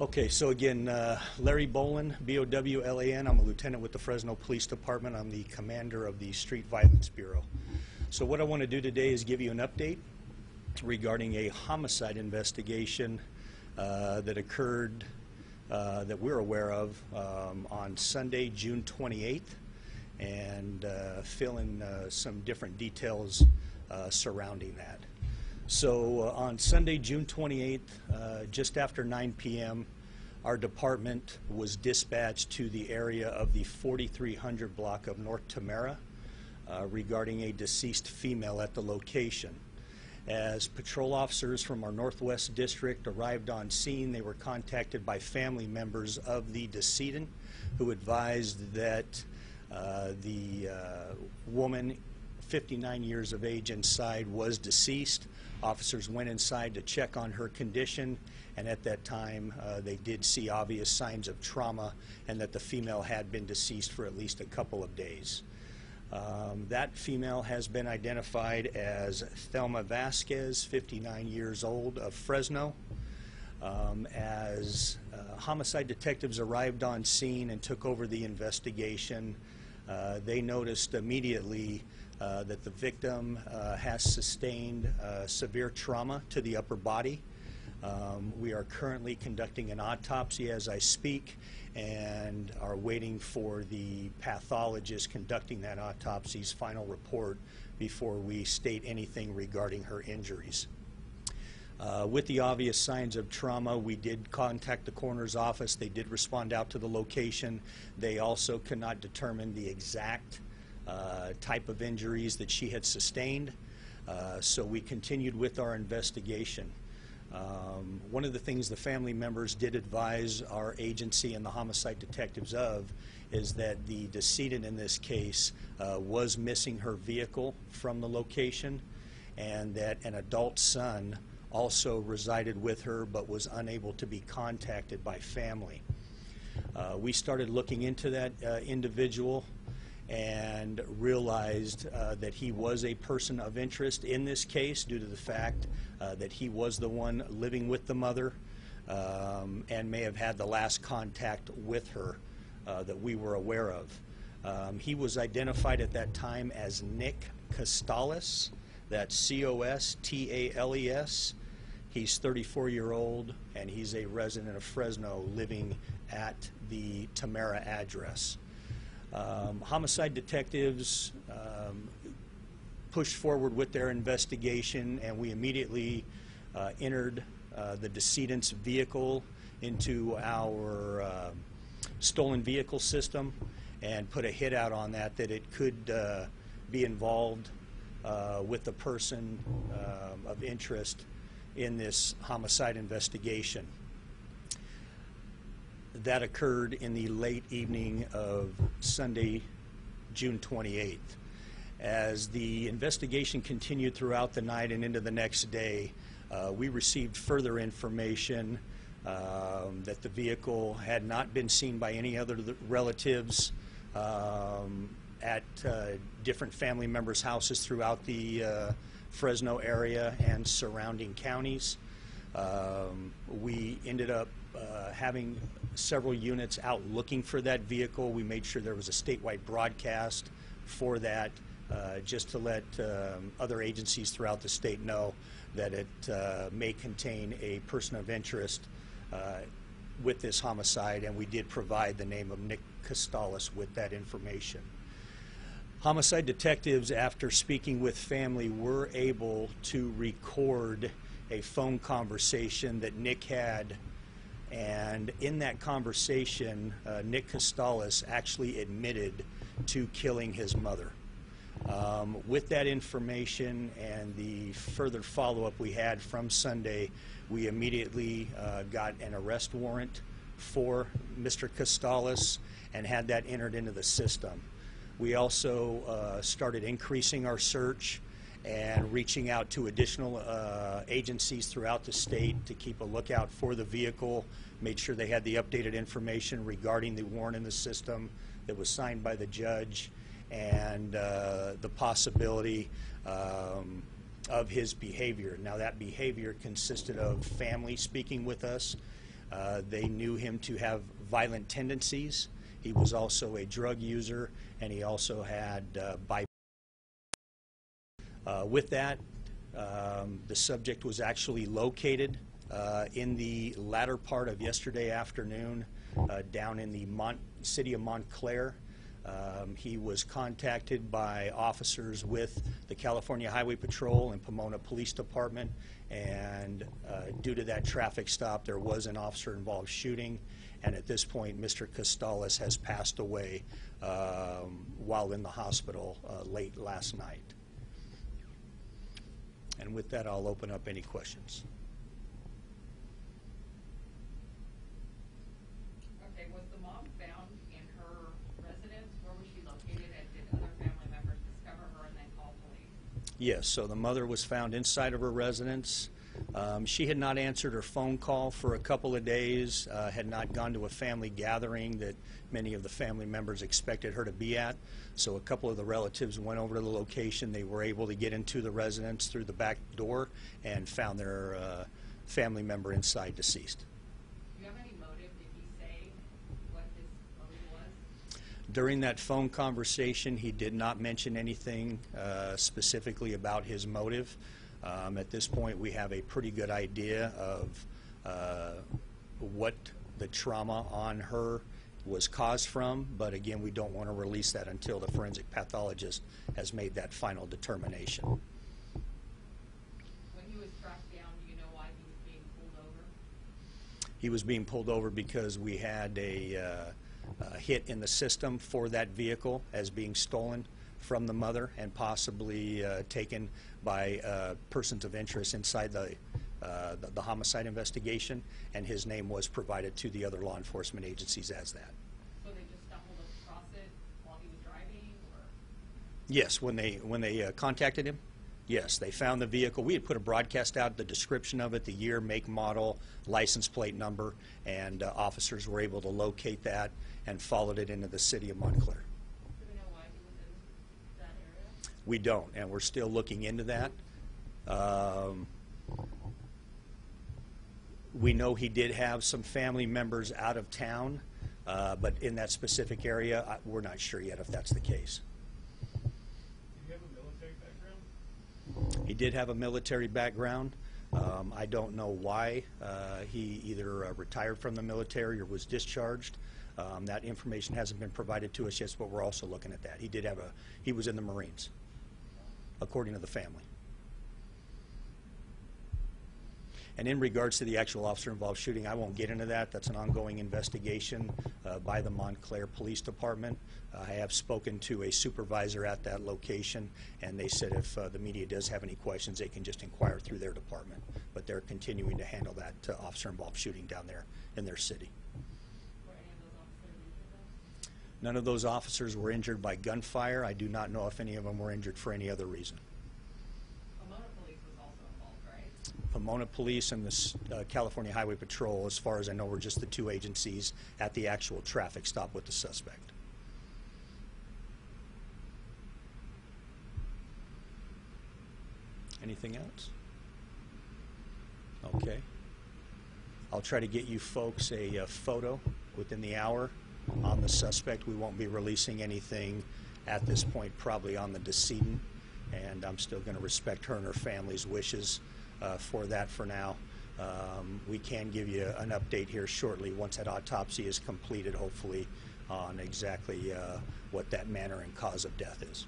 Okay, so again, Larry Boland, B-O-W-L-A-N. I'm a lieutenant with the Fresno Police Department. I'm the commander of the Street Violence Bureau. So what I want to do today is give you an update regarding a homicide investigation that occurred, that we're aware of, on Sunday, June 28th, and fill in some different details surrounding that. So on Sunday, June 28th, just after 9 p.m., our department was dispatched to the area of the 4300 block of North Tamara regarding a deceased female at the location. As patrol officers from our Northwest District arrived on scene, they were contacted by family members of the decedent who advised that the woman, 59 years of age, inside was deceased. Officers went inside to check on her condition, and at that time they did see obvious signs of trauma and that the female had been deceased for at least a couple of days. That female has been identified as Thelma Vasquez, 59 years old, of Fresno. As homicide detectives arrived on scene and took over the investigation, they noticed immediately that the victim has sustained severe trauma to the upper body. We are currently conducting an autopsy as I speak and are waiting for the pathologist conducting that autopsy's final report before we state anything regarding her injuries. With the obvious signs of trauma, we did contact the coroner's office. They did respond out to the location. They also could not determine the exact type of injuries that she had sustained, so we continued with our investigation. One of the things the family members did advise our agency and the homicide detectives of is that the decedent in this case was missing her vehicle from the location, and that an adult son also resided with her but was unable to be contacted by family. We started looking into that individual and realized that he was a person of interest in this case due to the fact that he was the one living with the mother and may have had the last contact with her that we were aware of. He was identified at that time as Nick Costales. That's C-O-S-T-A-L-E-S. He's 34-year-old, and he's a resident of Fresno living at the Tamara address. Homicide detectives pushed forward with their investigation, and we immediately entered the decedent's vehicle into our stolen vehicle system and put a hit out on that it could be involved with the person of interest in this homicide investigation. That occurred in the late evening of Sunday, June 28th. As the investigation continued throughout the night and into the next day, we received further information that the vehicle had not been seen by any other relatives at different family members' houses throughout the Fresno area and surrounding counties. We ended up having several units out looking for that vehicle. We made sure there was a statewide broadcast for that, just to let other agencies throughout the state know that it may contain a person of interest with this homicide, and we did provide the name of Nick Costales with that information. Homicide detectives, after speaking with family, were able to record a phone conversation that Nick had, and in that conversation, Nick Costales actually admitted to killing his mother. With that information and the further follow-up we had from Sunday, we immediately got an arrest warrant for Mr. Costales and had that entered into the system. We also started increasing our search and reaching out to additional agencies throughout the state to keep a lookout for the vehicle, made sure they had the updated information regarding the warrant in the system that was signed by the judge, and the possibility of his behavior. Now, that behavior consisted of family speaking with us, They knew him to have violent tendencies. He was also a drug user, and he also had bipolar. With that, the subject was actually located in the latter part of yesterday afternoon down in the city of Montclair. He was contacted by officers with the California Highway Patrol and Pomona Police Department, and due to that traffic stop, there was an officer-involved shooting, and at this point, Mr. Costales has passed away while in the hospital late last night. And with that, I'll open up any questions. Okay, was the mom found in her residence? Where was she located, and did other family members discover her and then call police? Yes, so the mother was found inside of her residence. She had not answered her phone call for a couple of days, had not gone to a family gathering that many of the family members expected her to be at. So a couple of the relatives went over to the location. They were able to get into the residence through the back door and found their family member inside deceased. Do you have any motive? Did he say what his motive was? During that phone conversation, he did not mention anything specifically about his motive. At this point, we have a pretty good idea of what the trauma on her was caused from, but again, we don't want to release that until the forensic pathologist has made that final determination. When he was tracked down, do you know why he was being pulled over? He was being pulled over because we had a hit in the system for that vehicle as being stolen from the mother and possibly taken by persons of interest inside the homicide investigation, and his name was provided to the other law enforcement agencies as that. So they just stumbled across it while he was driving, or? Yes, when they contacted him, yes, they found the vehicle. We had put a broadcast out, the description of it, the year, make, model, license plate number, and officers were able to locate that and followed it into the city of Montclair. We don't, and we're still looking into that. We know he did have some family members out of town, but in that specific area, we're not sure yet if that's the case. Did he have a military background? He did have a military background. I don't know why he either retired from the military or was discharged. That information hasn't been provided to us yet, but we're also looking at that. He was in the Marines, according to the family. And in regards to the actual officer-involved shooting, I won't get into that. That's an ongoing investigation by the Montclair Police Department. I have spoken to a supervisor at that location, and they said if the media does have any questions, they can just inquire through their department. But they're continuing to handle that officer-involved shooting down there in their city. Were any of those officers injured? None of those officers were injured by gunfire. I do not know if any of them were injured for any other reason. Pomona Police was also involved, right? Pomona Police and the California Highway Patrol, as far as I know, were just the two agencies at the actual traffic stop with the suspect. Anything else? Okay. I'll try to get you folks a photo within the hour on the suspect. We won't be releasing anything at this point, probably on the decedent, and I'm still going to respect her and her family's wishes for that for now. We can give you an update here shortly once that autopsy is completed, hopefully, on exactly what that manner and cause of death is.